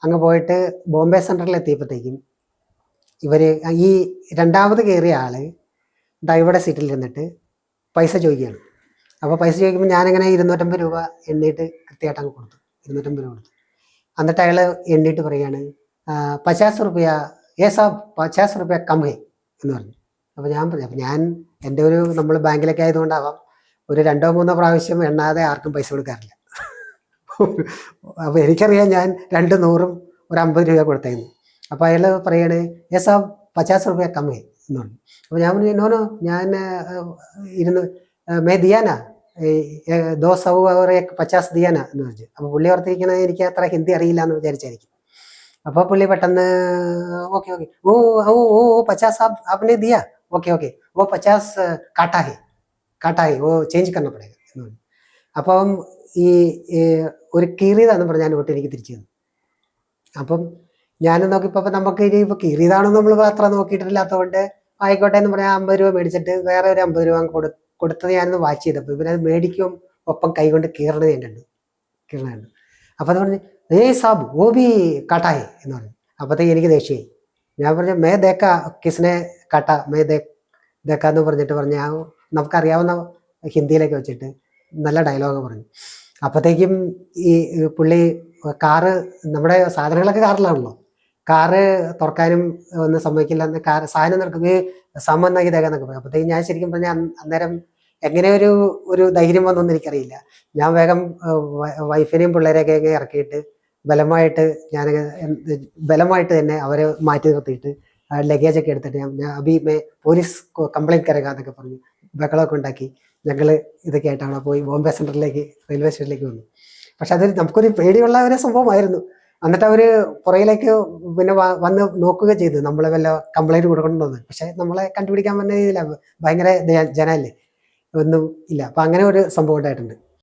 അങ്ങ് പോയിട്ട് ബോംബെ സെൻട്രലിൽ എത്തിയപ്പോഴത്തേക്കും ഇവര് ഈ രണ്ടാമത് കയറിയ ആള് ഡ്രൈവറുടെ സീറ്റിൽ ഇരുന്നിട്ട് പൈസ ചോദിക്കുകയാണ്. അപ്പോൾ പൈസ ചോദിക്കുമ്പോൾ ഞാനിങ്ങനെ 250 രൂപ എണ്ണീട്ട് കൃത്യമായിട്ട് അങ്ങ് കൊടുത്തു. 250 രൂപ കൊടുത്തു. എന്നിട്ട് അയാൾ എണ്ണീട്ട് പറയുകയാണ് 50 റുപ്യ സാബ് 50 റുപ്യ കം ഹേ എന്ന് പറഞ്ഞു. അപ്പോൾ ഞാൻ പറഞ്ഞു, അപ്പോൾ ഞാൻ എൻ്റെ ഒരു നമ്മൾ ബാങ്കിലൊക്കെ ആയതുകൊണ്ടാവാം ഒരു 2-3 പ്രാവശ്യം എണ്ണാതെ ആർക്കും പൈസ കൊടുക്കാറില്ല. അപ്പോൾ എനിക്കറിയാം ഞാൻ 2 100-ഉം ഒരു 50 രൂപ കൊടുത്തായിരുന്നു. അപ്പോൾ അയാൾ പറയാണ് സാബ് 50 റുപ്യ കം ഹേ എന്ന് പറഞ്ഞു. അപ്പോൾ ഞാൻ പറഞ്ഞു നോനോ ഞാൻ മേ ദിയാന 200 और 50 ദിയാന എന്ന് പറഞ്ഞു. അപ്പോൾ പുള്ളി ഓർത്തിരിക്കണത് എനിക്ക് അത്ര ഹിന്ദി അറിയില്ല എന്ന് വിചാരിച്ചായിരിക്കും. അപ്പോൾ പുള്ളി പെട്ടെന്ന് ഓക്കെ ഓക്കെ ഓ ഓ ഓ 50 आपने दिया ഓക്കെ ഓക്കെ वो 50 काटा है वो ചേഞ്ച് करना पड़ेगा എന്ന് പറഞ്ഞു. അപ്പം ഈ ഒരു കീറിയതാണെന്ന് പറഞ്ഞ് ഞാൻ നോട്ട് എനിക്ക് തിരിച്ചു തന്നു. അപ്പം ഞാൻ നോക്കിയപ്പോൾ നമുക്ക് ഇനി ഇപ്പോൾ കീറിയതാണെന്ന് നമ്മൾ അത്ര നോക്കിയിട്ടില്ലാത്തതുകൊണ്ട് ആയിക്കോട്ടെ എന്ന് പറഞ്ഞാൽ 50 രൂപ മേടിച്ചിട്ട് വേറെ ഒരു 50 രൂപ കൊടുത്തത് ഞാനൊന്ന് വാച്ച് ചെയ്തപ്പോൾ ഇവരത് മേടിക്കും ഒപ്പം കൈകൊണ്ട് കീറണത് ഞാൻ കീറണുണ്ട്. അപ്പോൾ അത് പറഞ്ഞു സാബ് ഓ ബി കാട്ടാഹേ എന്ന് പറഞ്ഞു. അപ്പോഴത്തേക്ക് എനിക്ക് ദേഷ്യമായി. ഞാൻ പറഞ്ഞു മേ ദേക്ക കിസ്നെ കാട്ട മേ ദേക്ക എന്ന് പറഞ്ഞിട്ട് പറഞ്ഞ നമുക്കറിയാവുന്ന ഹിന്ദിയിലൊക്കെ വെച്ചിട്ട് നല്ല ഡയലോഗ് പറഞ്ഞു. അപ്പോഴത്തേക്കും ഈ പുള്ളി കാറ് നമ്മുടെ സാധനങ്ങളൊക്കെ കാറിലാണല്ലോ, കാറ് തുറക്കാനും ഒന്നും സമ്മതിക്കില്ല എന്ന് സാധനം നടക്കുകയും സമ്മന്നാക്കി തേക്കാന്നൊക്കെ പറയും. അപ്പോഴത്തേക്കും ഞാൻ ശരിക്കും പറഞ്ഞാൽ അന്നേരം എങ്ങനെ ഒരു ധൈര്യം വന്നൊന്നും എനിക്കറിയില്ല. ഞാൻ വേഗം വൈഫിനെയും പിള്ളേരെയൊക്കെ ഇറക്കിയിട്ട് ബലമായിട്ട് തന്നെ അവരെ മാറ്റി നിർത്തിയിട്ട് ലഗേജൊക്കെ എടുത്തിട്ട് ഞാൻ അബീമേ പോലീസ് കംപ്ലൈൻറ്റ് കരകാന്നൊക്കെ പറഞ്ഞു ബഹളമൊക്കെ ഉണ്ടാക്കി ഞങ്ങൾ ഇതൊക്കെ ആയിട്ട് അവിടെ പോയി ബോംബെ സെൻട്രലിലേക്ക് റെയിൽവേ സ്റ്റേഷനിലേക്ക് വന്നു. പക്ഷെ അത് നമുക്കൊരു പേടിയുള്ള ഒരു സംഭവമായിരുന്നു. എന്നിട്ട് അവർ പുറകിലേക്ക് പിന്നെ വന്ന് നോക്കുക ചെയ്തു നമ്മളെ വല്ല കംപ്ലൈൻറ്റ് കൊടുക്കണമെന്ന്. പക്ഷെ നമ്മളെ കണ്ടുപിടിക്കാൻ പറ്റുന്ന രീതിയിലാണ്, ഭയങ്കര ജനമല്ലേ, ഒന്നും ഇല്ല. അപ്പം അങ്ങനെ ഒരു സംഭവം ഉണ്ടായിട്ടുണ്ട്.